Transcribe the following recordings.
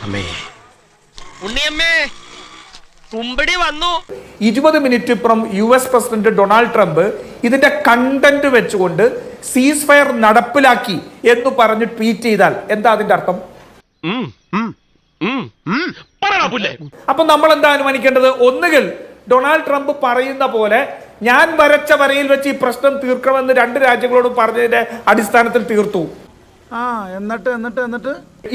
ഉണ്ണിയമ്മേ കുമ്പടി വന്നു. 20 മിനിറ്റ് ഇപ്പുറം US president Donald Trump ഇതിന്റെ കണ്ടന്റ് വെച്ചുകൊണ്ട് സീസ് ഫയർ നടപ്പിലാക്കി എന്ന് പറഞ്ഞ് ട്വീറ്റ് ചെയ്താൽ എന്താ അതിന്റെ അർത്ഥം? അപ്പൊ നമ്മൾ എന്താ അനുമാനിക്കേണ്ടത്? ഒന്നുകിൽ ഡൊണാൾഡ് ട്രംപ് പറയുന്ന പോലെ ഞാൻ വരച്ച വരയിൽ വെച്ച് ഈ പ്രശ്നം തീർക്കണമെന്ന് 2 രാജ്യങ്ങളോട് പറഞ്ഞതിന്റെ അടിസ്ഥാനത്തിൽ തീർത്തു. എന്നിട്ട്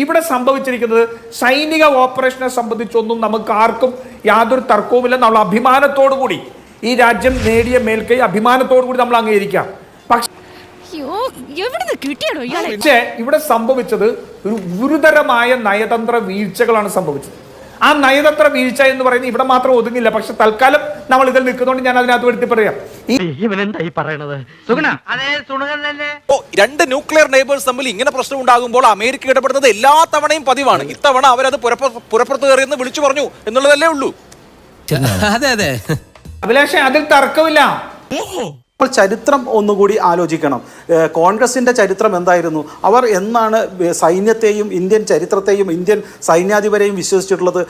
ഇവിടെ സംഭവിച്ചിരിക്കുന്നത് സൈനിക ഓപ്പറേഷനെ സംബന്ധിച്ചൊന്നും നമുക്ക് ആർക്കും യാതൊരു തർക്കവുമില്ല. നമ്മൾ അഭിമാനത്തോടു കൂടി ഈ രാജ്യം നേടിയ മേൽക്കൈ അഭിമാനത്തോടു കൂടി നമ്മൾ അംഗീകരിക്കാം. പക്ഷേ ഇവിടെ സംഭവിച്ചത് ഒരു ഗുരുതരമായ നയതന്ത്ര വീഴ്ചകളാണ് സംഭവിച്ചത്. ആ നയതന്ത്ര വീഴ്ച എന്ന് പറയുന്നത് ഇവിടെ മാത്രം ഒതുങ്ങില്ല. പക്ഷെ തൽക്കാലം നമ്മൾ ഇതിൽ നിൽക്കുന്നതുകൊണ്ട് ഞാൻ അതിനകത്ത് എടുത്തി പറയാം. രണ്ട് ന്യൂക്ലിയർ നെയ്ബേഴ്സ് തമ്മിൽ ഇങ്ങനെ പ്രശ്നം ഉണ്ടാകുമ്പോൾ അമേരിക്ക ഇടപെടുന്നത് എല്ലാ തവണയും പതിവാണ്. ഇത്തവണ അവരത് പുറപ്പുറത്ത് കയറിയെന്ന് വിളിച്ചു പറഞ്ഞു എന്നുള്ളതല്ലേ ഉള്ളൂ. അതെ അഭിലാഷേ, അതിൽ തർക്കമില്ല. ചരിത്രം ഒന്നുകൂടി ആലോചിക്കണം. കോൺഗ്രസിന്റെ ചരിത്രം എന്തായിരുന്നു? അവർ എന്നാണ് സൈന്യത്തെയും ഇന്ത്യൻ ചരിത്രത്തെയും ഇന്ത്യൻ സൈന്യാധിപരെയും വിശ്വസിച്ചിട്ടുള്ളത്?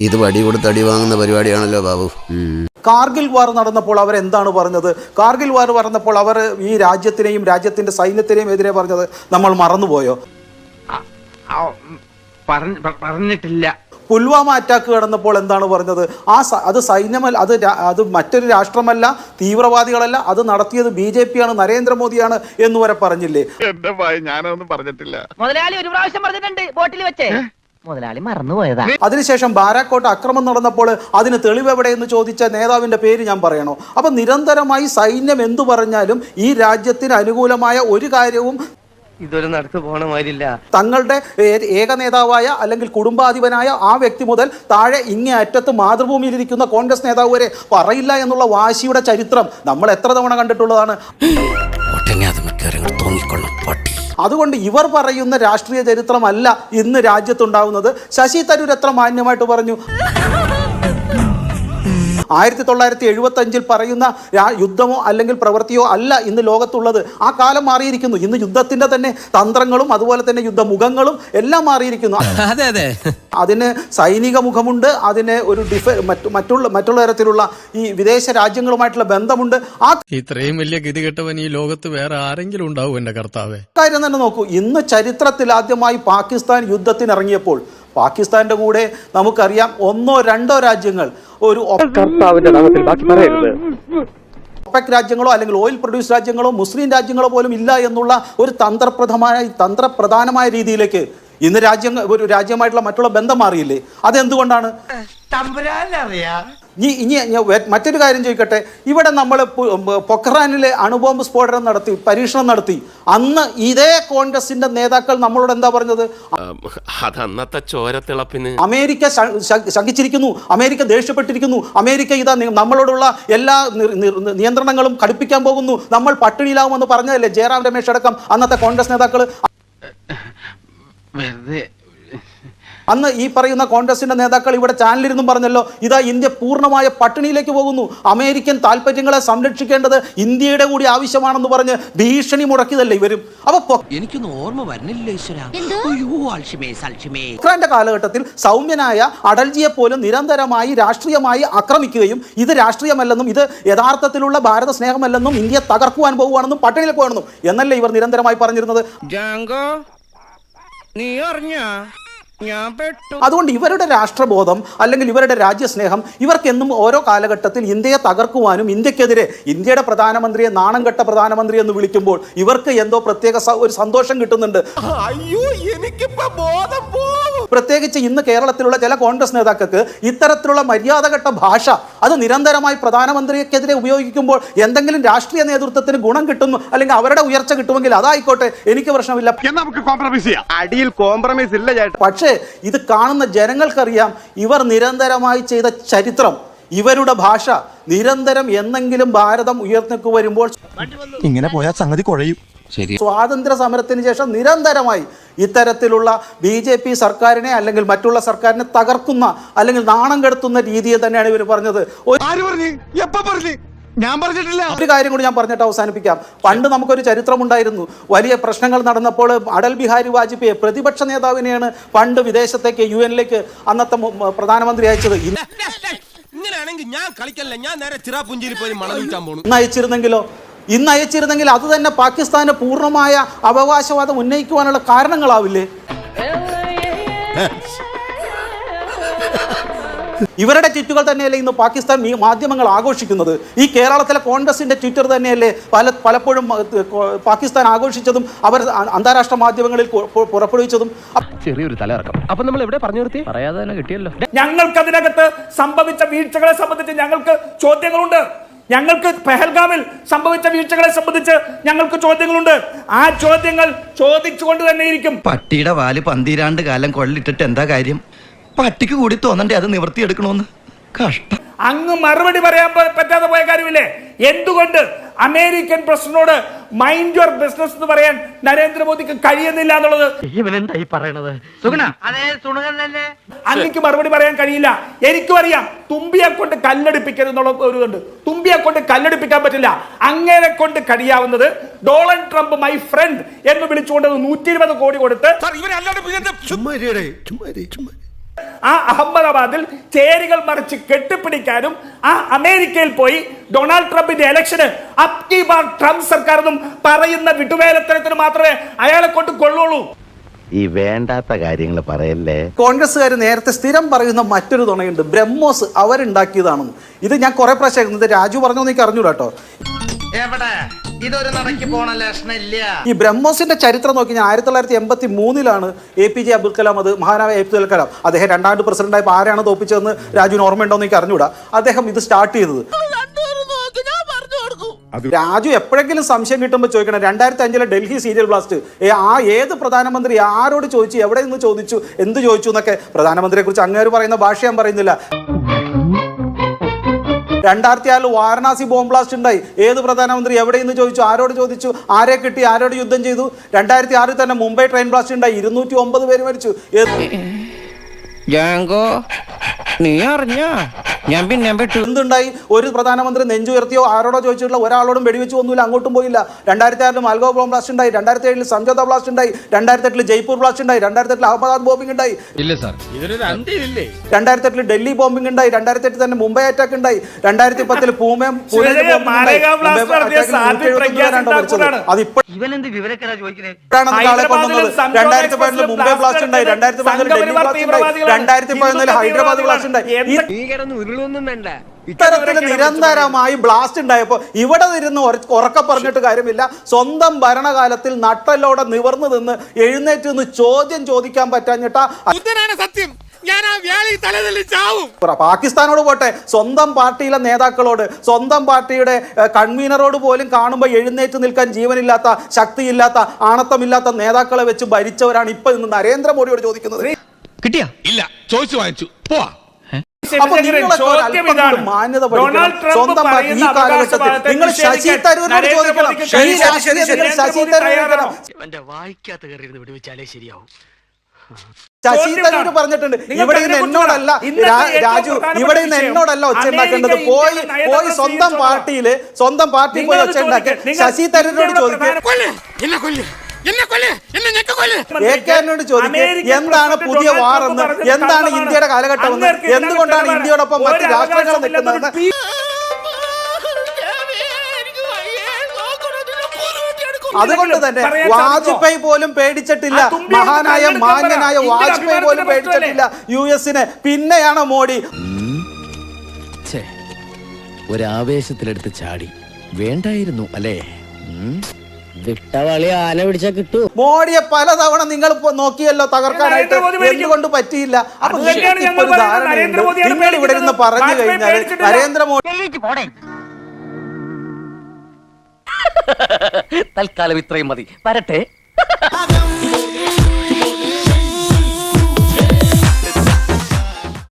ഇത് വടി കൊടുത്ത് അടി വാങ്ങുന്ന പരിപാടിയാണല്ലോ ബാബു. കാർഗിൽ വാർ നടന്നപ്പോൾ അവർ എന്താണ് പറഞ്ഞത്? കാർഗിൽ വാർ പറഞ്ഞപ്പോൾ അവർ ഈ രാജ്യത്തിനെയും രാജ്യത്തിന്റെ സൈന്യത്തിനെയും എതിരെ പറഞ്ഞത് നമ്മൾ മറന്നുപോയോ? പറഞ്ഞിട്ടില്ല. പുൽവാമ അറ്റാക്ക് നടന്നപ്പോൾ എന്താണ് പറഞ്ഞത്? അത് സൈന്യമല്ല, അത് മറ്റൊരു രാഷ്ട്രമല്ല, തീവ്രവാദികളല്ല, അത് നടത്തിയത് BJP ആണ്, നരേന്ദ്രമോദിയാണ് എന്ന് വരെ പറഞ്ഞില്ലേ? ഞാനൊന്നും പറഞ്ഞിട്ടില്ല. മുതലാളി ഒരു പ്രാവശ്യം പറഞ്ഞിട്ടുണ്ട് ബോട്ടിൽ വെച്ച്. മുതലാളി മറന്നുപോയതാ. അതിനുശേഷം ബാരാക്കോട്ട് അക്രമം നടന്നപ്പോൾ അതിന് തെളിവ് എവിടെയെന്ന് ചോദിച്ച നേതാവിന്റെ പേര് ഞാൻ പറയണോ? അപ്പൊ നിരന്തരമായി സൈന്യം എന്തു പറഞ്ഞാലും ഈ രാജ്യത്തിന് അനുകൂലമായ ഒരു കാര്യവും ഇതൊരു നടത്തു പോണ മാതിരില്ല. തങ്ങളുടെ ഏക നേതാവായ അല്ലെങ്കിൽ കുടുംബാധിപനായ ആ വ്യക്തി മുതൽ താഴെ ഇങ്ങേ അറ്റത്ത് മാതൃഭൂമിയിലിരിക്കുന്ന കോൺഗ്രസ് നേതാവ് വരെ പറയില്ല എന്നുള്ള വാശിയുടെ ചരിത്രം നമ്മൾ എത്ര തവണ കണ്ടിട്ടുള്ളതാണ്. അതുകൊണ്ട് ഇവർ പറയുന്ന രാഷ്ട്രീയ ചരിത്രമല്ല ഇന്ന് രാജ്യത്തുണ്ടാവുന്നത്. ശശി തരൂർ എത്ര മാന്യമായിട്ട് പറഞ്ഞു. 1975 പറയുന്ന യുദ്ധമോ അല്ലെങ്കിൽ പ്രവൃത്തിയോ അല്ല ഇന്ന് ലോകത്തുള്ളത്. ആ കാലം മാറിയിരിക്കുന്നു. ഇന്ന് യുദ്ധത്തിന്റെ തന്നെ തന്ത്രങ്ങളും അതുപോലെ തന്നെ യുദ്ധമുഖങ്ങളും എല്ലാം മാറിയിരിക്കുന്നു. അതിന് സൈനിക മുഖമുണ്ട്, അതിന് ഒരു മറ്റുള്ള തരത്തിലുള്ള ഈ വിദേശ രാജ്യങ്ങളുമായിട്ടുള്ള ബന്ധമുണ്ട്. ആ ഇത്രയും വലിയ ഗതികെട്ടവൻ ഈ ലോകത്ത് വേറെ ആരെങ്കിലും ഉണ്ടാവും എന്റെ കർത്താവേ? കാര്യം തന്നെ നോക്കൂ. ഇന്ന് ചരിത്രത്തിൽ ആദ്യമായി പാകിസ്ഥാൻ യുദ്ധത്തിന് ഇറങ്ങിയപ്പോൾ പാകിസ്ഥാന്റെ കൂടെ നമുക്കറിയാം 1 or 2 രാജ്യങ്ങൾ ഒരു ഒപെക് രാജ്യങ്ങളോ അല്ലെങ്കിൽ ഓയിൽ പ്രൊഡ്യൂസ് രാജ്യങ്ങളോ മുസ്ലിം രാജ്യങ്ങളോ പോലും ഇല്ല എന്നുള്ള ഒരു തന്ത്രപ്രധാനമായ രീതിയിലേക്ക് ഇന്ന് ഒരു രാജ്യമായിട്ടുള്ള മറ്റുള്ള ബന്ധം മാറിയില്ലേ? അതെന്തുകൊണ്ടാണ്? ഇനി മറ്റൊരു കാര്യം ചോദിക്കട്ടെ. ഇവിടെ നമ്മൾ പൊഖ്റാനിലെ അണുബോംബ് സ്ഫോടനം നടത്തി, പരീക്ഷണം നടത്തി. അന്ന് ഇതേ കോൺഗ്രസിന്റെ നേതാക്കൾ നമ്മളോട് എന്താ പറഞ്ഞത്? അമേരിക്ക ശങ്കിച്ചിരിക്കുന്നു, അമേരിക്ക ദേഷ്യപ്പെട്ടിരിക്കുന്നു, അമേരിക്ക ഇതാ നമ്മളോടുള്ള എല്ലാ നിയന്ത്രണങ്ങളും കടുപ്പിക്കാൻ പോകുന്നു, നമ്മൾ പട്ടിണിയിലാവുമെന്ന് പറഞ്ഞതല്ലേ ജയറാം രമേശ് അടക്കം അന്നത്തെ കോൺഗ്രസ് നേതാക്കൾ? അന്ന് ഈ പറയുന്ന കോൺഗ്രസിന്റെ നേതാക്കൾ ഇവിടെ ചാനലിരുന്നും പറഞ്ഞല്ലോ, ഇതാ ഇന്ത്യ പൂർണ്ണമായ പട്ടിണിയിലേക്ക് പോകുന്നു, അമേരിക്കൻ താല്പര്യങ്ങളെ സംരക്ഷിക്കേണ്ടത് ഇന്ത്യയുടെ കൂടി ആവശ്യമാണെന്ന് പറഞ്ഞ് ഭീഷണി മുടക്കിയതല്ലേ ഇവരും? അപ്പൊ എനിക്കൊന്നും ഓർമ്മ വരുന്നില്ല. പൊഖ്റാന്റെ കാലഘട്ടത്തിൽ സൗമ്യനായ അടൽജിയെ പോലും നിരന്തരമായി രാഷ്ട്രീയമായി ആക്രമിക്കുകയും ഇത് രാഷ്ട്രീയമല്ലെന്നും ഇത് യഥാർത്ഥത്തിലുള്ള ഭാരത സ്നേഹമല്ലെന്നും ഇന്ത്യ തകർക്കുവാൻ പോകുവാണെന്നും പട്ടിണിയിലേക്ക് പോകണമെന്നും എന്നല്ലേ ഇവർ നിരന്തരമായി പറഞ്ഞിരുന്നത്? അതുകൊണ്ട് ഇവരുടെ രാഷ്ട്രബോധം അല്ലെങ്കിൽ ഇവരുടെ രാജ്യസ്നേഹം ഇവർക്കെന്നും ഓരോ കാലഘട്ടത്തിൽ ഇന്ത്യയെ തകർക്കുവാനും ഇന്ത്യക്കെതിരെ ഇന്ത്യയുടെ പ്രധാനമന്ത്രിയെ നാണം കെട്ട പ്രധാനമന്ത്രി എന്ന് വിളിക്കുമ്പോൾ ഇവർക്ക് എന്തോ പ്രത്യേക ഒരു സന്തോഷം കിട്ടുന്നുണ്ട്. പ്രത്യേകിച്ച് ഇന്ന് കേരളത്തിലുള്ള ചില കോൺഗ്രസ് നേതാക്കൾക്ക് ഇത്തരത്തിലുള്ള മര്യാദഘട്ട ഭാഷ അത് നിരന്തരമായി പ്രധാനമന്ത്രിക്കെതിരെ ഉപയോഗിക്കുമ്പോൾ എന്തെങ്കിലും രാഷ്ട്രീയ നേതൃത്വത്തിന് ഗുണം കിട്ടുന്നു അല്ലെങ്കിൽ അവരുടെ ഉയർച്ച കിട്ടുമെങ്കിൽ അതായിക്കോട്ടെ, എനിക്ക് പ്രശ്നമില്ല. അടിയിൽ കോംപ്രമൈസ് ഇല്ല. പക്ഷേ ഇത് കാണുന്ന ജനങ്ങൾക്കറിയാം ഇവർ നിരന്തരമായി ചെയ്ത ചരിത്രം, ഇവരുടെ ഭാഷ നിരന്തരം എന്നെങ്കിലും ഭാരതം ഉയർന്നു വരുമ്പോൾ ഇങ്ങനെ പോയാൽ സംഗതി കുഴയും. സ്വാതന്ത്ര്യ സമരത്തിന് ശേഷം നിരന്തരമായി ഇത്തരത്തിലുള്ള BJP സർക്കാരിനെ അല്ലെങ്കിൽ മറ്റുള്ള സർക്കാരിനെ തകർക്കുന്ന അല്ലെങ്കിൽ നാണം കെടുത്തുന്ന രീതിയെ തന്നെയാണ് ഇവർ പറഞ്ഞത്. ഞാൻ പറഞ്ഞിട്ടില്ല. ഒരു കാര്യം കൂടി ഞാൻ പറഞ്ഞിട്ട് അവസാനിപ്പിക്കാം. പണ്ട് നമുക്കൊരു ചരിത്രമുണ്ടായിരുന്നു. വലിയ പ്രശ്നങ്ങൾ നടന്നപ്പോൾ അടൽ ബിഹാരി വാജ്പേയി പ്രതിപക്ഷ നേതാവിനെയാണ് പണ്ട് വിദേശത്തേക്ക് UN-ലേക്ക് അന്നത്തെ പ്രധാനമന്ത്രി അയച്ചത്. ഇങ്ങനെയാണെങ്കിൽ ഞാൻ കളിക്കല്ല, ഞാൻ നേരെ ചിറാപുഞ്ചിയിൽ പോയി മണം വിൽക്കാൻ പോകുന്നു. ഇന്ന് അയച്ചിരുന്നെങ്കിൽ അത് തന്നെ പാകിസ്ഥാന് പൂർണ്ണമായ അവകാശവാദം ഉന്നയിക്കുവാനുള്ള കാരണങ്ങളാവില്ലേ? ഇവരുടെ ട്വീറ്റുകൾ തന്നെയല്ലേ ഇന്ന് പാകിസ്ഥാൻ മാധ്യമങ്ങൾ ആഘോഷിക്കുന്നത്? ഈ കേരളത്തിലെ കോൺഗ്രസിന്റെ ട്വിറ്റർ തന്നെയല്ലേ പലപ്പോഴും പാകിസ്ഥാൻ ആഘോഷിച്ചതും അവർ അന്താരാഷ്ട്ര മാധ്യമങ്ങളിൽ പുറപ്പെടുവിച്ചതും? ചെറിയൊരു തലയിറക്കം. അപ്പൊ നമ്മൾ എവിടെ പറഞ്ഞു നിർത്തി? പറയാതെ തന്നെ കിട്ടിയല്ലോ. ഞങ്ങൾക്ക് അതിനകത്ത് സംഭവിച്ച വീഴ്ചകളെ സംബന്ധിച്ച് ഞങ്ങൾക്ക് ചോദ്യങ്ങളുണ്ട്. ഞങ്ങൾക്ക് പെഹൽഗാമിൽ സംഭവിച്ച വീഴ്ചകളെ സംബന്ധിച്ച് ഞങ്ങൾക്ക് ചോദ്യങ്ങളുണ്ട്. ആ ചോദ്യങ്ങൾ ചോദിച്ചുകൊണ്ട് തന്നെ ഇരിക്കും. പട്ടിയുടെ വാല് പന്തിരാണ്ട് കാലം കൊള്ളിട്ടിട്ട് എന്താ കാര്യം? പട്ടിക്ക് കൂടി തോന്നണ്ടേ അത് നിവർത്തിയെടുക്കണോന്ന്? കഷ്ടം. അങ്ങ് മറുപടി പറയാൻ പറ്റാതെ പോയ കാര്യമില്ലേ? എന്തുകൊണ്ട് അമേരിക്കൻ പ്രസിഡന്റിനോട് മൈൻഡ് യുവർ ബിസിനസ് എന്ന് പറയാൻ നരേന്ദ്രമോദിക്ക് കഴിയുന്നില്ല എന്നുള്ളത് ഇവനെന്തായി പറയണത്? അങ്ങക്ക് മറുപടി പറയാൻ കഴിയില്ല. എനിക്കും അറിയാം. തുമ്പിയെ കൊണ്ട് കല്ലെടുപ്പിക്കരുത് എന്നുള്ള ഒരു ഇതുണ്ട്. തുമ്പിയെ കൊണ്ട് കല്ലെടുപ്പിക്കാൻ പറ്റില്ല. അങ്ങനെ കൊണ്ട് കഴിയാവുന്നത് ഡൊണാൾഡ് ട്രംപ് മൈ ഫ്രണ്ട് എന്ന് വിളിച്ചുകൊണ്ട് 120 കോടി കൊടുത്ത് ആ അഹമ്മദാബാദിൽ ചേരികൾ മറിച്ച് കെട്ടിപ്പിടിക്കാനും ആ അമേരിക്കയിൽ പോയി ഡൊണാൾഡ് ട്രംപിന്റെ ഇലക്ഷന് അബ്കി ബാർ ട്രംപ് സർക്കാർ എന്നും പറയുന്ന വിട്ടുവേലത്തരത്തിന് മാത്രമേ അയാളെ കൊണ്ട് കൊള്ളുള്ളൂ. ഈ വേണ്ടാത്ത കാര്യങ്ങൾ പറയല്ലേ. കോൺഗ്രസ്സുകാർ നേരത്തെ സ്ഥിരം പറയുന്ന മറ്റൊരു തുണയുണ്ട്, ബ്രഹ്മോസ് അവരുണ്ടാക്കിയതാണെന്ന്. ഇത് ഞാൻ കുറെ പ്രാവശ്യം ഇത് രാജു പറഞ്ഞു എനിക്ക് അറിഞ്ഞൂടാ കേട്ടോ. ഇതൊരു നടക്കി പോണ ലക്ഷണില്ല. ഈ ബ്രഹ്മോസിന്റെ ചരിത്രം നോക്കി ഞാൻ 1983 APJ അബ്ദുൽ കലാം, അത് മഹാനായ അബ്ദുൽ കലാം, അദ്ദേഹം 2ാം പ്രസിഡന്റായപ്പോൾ ആരാണ് തോപ്പിച്ചതെന്ന് രാജുവിന് ഓർമ്മയുണ്ടോന്ന് എനിക്ക് അറിഞ്ഞൂടാ. അദ്ദേഹം ഇത് സ്റ്റാർട്ട് ചെയ്തത്. രാജു എപ്പോഴെങ്കിലും സംശയം കിട്ടുമ്പോൾ ചോദിക്കണം. 2005 ഡൽഹി സീരിയൽ ബ്ലാസ്റ്റ് ഏത് പ്രധാനമന്ത്രി ആരോട് ചോദിച്ചു, എവിടെ നിന്ന് ചോദിച്ചു, എന്ത് ചോദിച്ചു എന്നൊക്കെ പ്രധാനമന്ത്രിയെ കുറിച്ച് അങ്ങേര് പറയുന്ന ഭാഷ ഞാൻ പറയുന്നില്ല. 2006 വാരണാസി ബോംബ് ബ്ലാസ്റ്റ് ഉണ്ടായി. ഏത് പ്രധാനമന്ത്രി എവിടെ നിന്ന് ചോദിച്ചു, ആരോട് ചോദിച്ചു, ആരെ കിട്ടി, ആരോട് യുദ്ധം ചെയ്തു? 2006 തന്നെ മുംബൈ ട്രെയിൻ ബ്ലാസ്റ്റ് ഉണ്ടായി. 209 പേര് മരിച്ചു. നീ അറിഞ്ഞ ഞാൻ പിന്നെ എന്തുണ്ടായി? ഒരു പ്രധാനമന്ത്രി നെഞ്ചുയർത്തിയോ ആരോടോ ചോദിച്ചിട്ടുള്ള ഒരാളോടും വെടിവെച്ച് ഒന്നുമില്ല, അങ്ങോട്ടും പോയില്ല. 2006 മാൽഗോ ബോംബ് ബ്ലാസ്റ്റ് ഉണ്ടായി. 2007 സംജോത ബ്ലാസ്റ്റ് ഉണ്ടായി. 2008 ജയ്പൂർ ബ്ലാസ്റ്റ് ഉണ്ടായി. 2008 അഹമ്മദാബാദ് ബോംബിംഗ് ഉണ്ടായി. 2008 ഡൽഹി ബോംബിംഗ് ഉണ്ടായി. 2008 തന്നെ മുംബൈ അറ്റാക്ക് ഉണ്ടായി. 2010 പൂനെ ഇവനെന്ത് വിവരക്കേടാ ചോദിക്കുന്നത്? 2011 മുംബൈ ബ്ലാസ്റ്റ് ഉണ്ടായി. 2011 ഡൽഹി ബ്ലാസ്റ്റ് ഉണ്ടായി. 2011 ഹൈദരാബാദ് ബ്ലാസ്റ്റ് ഉണ്ടായി. ഇത്തരത്തിൽ നിരന്തരമായി ബ്ലാസ്റ്റ് ഉണ്ടായപ്പോ ഇവിടെ ഇരുന്ന് ഉറക്കെ പറഞ്ഞിട്ട് കാര്യമില്ല. സ്വന്തം ഭരണകാലത്തിൽ നട്ടലോടെ നിവർന്നു നിന്ന് എഴുന്നേറ്റ് നിന്ന് ചോദ്യം ചോദിക്കാൻ പറ്റാഞ്ഞിട്ടാ സത്യം. ഞാൻ ആ വ്യാളി തലതല്ലി ചാവും. പാകിസ്ഥാനോട് പോട്ടെ, സ്വന്തം പാർട്ടിയിലെ നേതാക്കളോട്, സ്വന്തം പാർട്ടിയുടെ കൺവീനറോട് പോലും കാണുമ്പോൾ എഴുന്നേറ്റ് നിൽക്കാൻ ജീവനില്ലാത്ത, ശക്തിയില്ലാത്ത, ആണത്തമില്ലാത്ത നേതാക്കളെ വെച്ച് ഭരിച്ചവരാണ് ഇപ്പൊ ഇന്ന് നരേന്ദ്രമോദിയോട് ചോദിക്കുന്നത്. കിട്ടിയാ? ഇല്ല, ചോദിച്ചു വാങ്ങിച്ചു. പോവാ. മാന്യത പഠിക്കണം. സ്വന്തം പാർട്ടി ഈ കാലഘട്ടത്തിൽ നിങ്ങൾ ശശി തരൂരിനോട് ചോദിക്കണം. ശശി തരൂർ പറഞ്ഞിട്ടുണ്ട്, ഇവിടെ നിന്ന് എന്നോടല്ല രാജു, ഇവിടെ നിന്ന് എന്നോടല്ല ഒച്ച ഉണ്ടാക്കേണ്ടത്. പോയി സ്വന്തം പാർട്ടി പോയി ഒച്ച ഉണ്ടാക്കി ശശി തരൂരിനോട് ചോദിക്കുക. ഏക്കാനോട് ചോദിക്കുക എന്താണ് പുതിയ വാറെന്ന്, എന്താണ് ഇന്ത്യയുടെ കാലഘട്ടമെന്ന്, എന്തുകൊണ്ടാണ് ഇന്ത്യയോടൊപ്പം മറ്റ് രാഷ്ട്രങ്ങൾ നിൽക്കുന്നതെന്ന്. അതുകൊണ്ട് തന്നെ വാജ്പേയി പോലും പേടിച്ചിട്ടില്ല. മഹാനായ മാന്യനായ വാജ്പേയി പോലും പേടിച്ചിട്ടില്ല US-നെ. പിന്നെയാണ് മോഡി. ഒരാവേശത്തിലെടുത്ത് ചാടി വേണ്ടായിരുന്നു അല്ലേ? വിട്ടവളി ആന പിടിച്ചാ കിട്ടൂ. മോഡിയെ പലതവണ നിങ്ങൾ നോക്കിയല്ലോ തകർക്കാനായിട്ട്, എന്തുകൊണ്ട് പറ്റിയില്ല? അപ്പൊ നിങ്ങൾ ഇവിടെ ഇരുന്ന് പറഞ്ഞു കഴിഞ്ഞാൽ നരേന്ദ്രമോദി തൽക്കാലം ഇത്രയും മതി. വരട്ടെ.